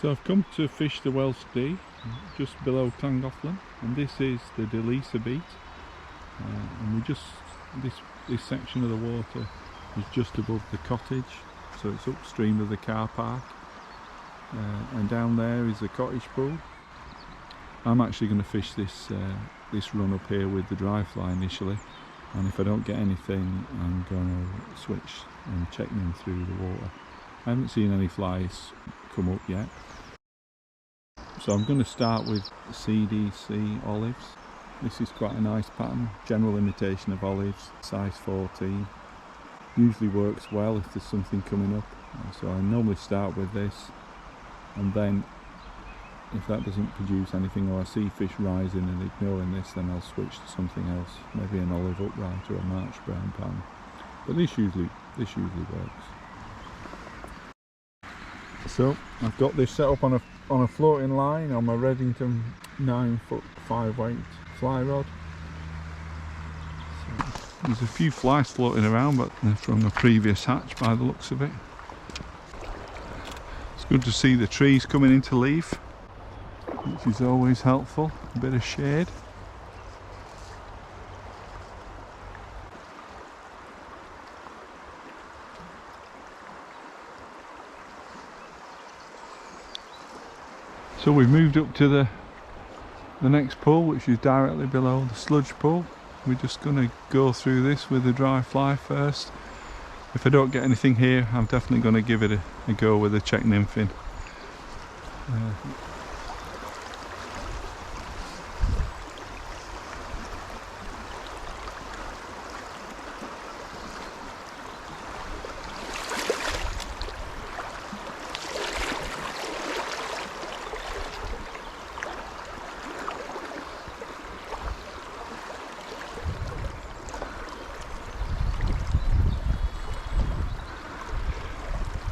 So I've come to fish the Welsh Dee just below Llangollen, and this is the Delisa beat, and this section of the water is just above the cottage, so it's upstream of the car park, and down there is the Cottage Pool. I'm actually going to fish this run up here with the dry fly initially, and if I don't get anything I'm going to switch and check them through the water. I haven't seen any flies come up yet. So I'm going to start with CDC olives. This is quite a nice pattern, general imitation of olives, size 14. Usually works well if there's something coming up. So I normally start with this, and then if that doesn't produce anything or I see fish rising and ignoring this, then I'll switch to something else, maybe an olive upright or a March brown pattern. But this usually works. So I've got this set up on a floating line on my Reddington 9-foot 5-weight fly rod. So there's a few flies floating around, but they're from a previous hatch by the looks of it. It's good to see the trees coming into leaf, which is always helpful, a bit of shade. So we've moved up to the next pool, which is directly below the sludge pool. We're just going to go through this with the dry fly first. If I don't get anything here, I'm definitely going to give it a go with a check nymphing.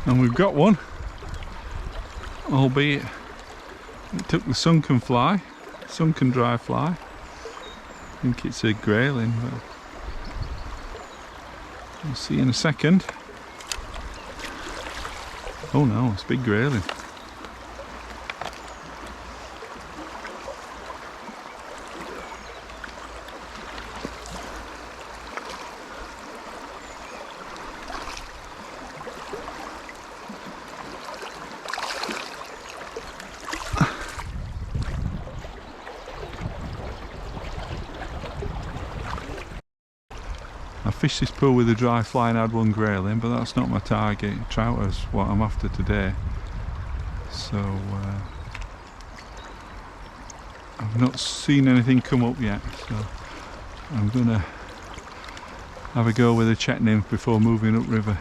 And we've got one, albeit it took the sunken dry fly. I think it's a Grayling, but we'll see in a second. Oh no, it's a big Grayling. I fished this pool with a dry fly and had one Grayling, but that's not my target. Trout is what I'm after today. So I've not seen anything come up yet, so I'm gonna have a go with a check nymph before moving upriver.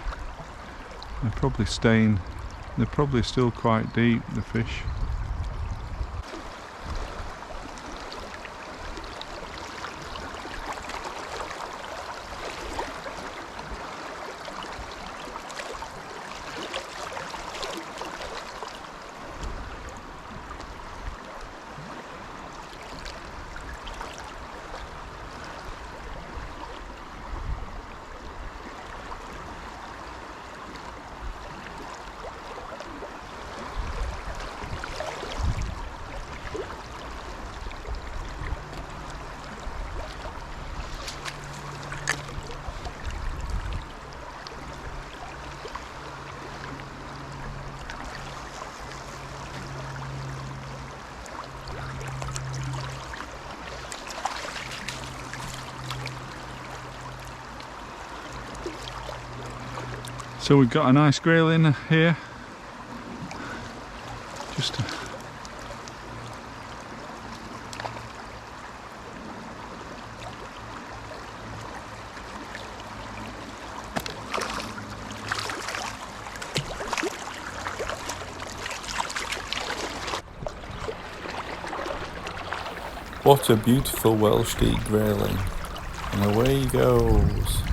They're probably still quite deep, the fish. So we've got a nice Grayling here. What a beautiful Welsh Dee Grayling, and away he goes.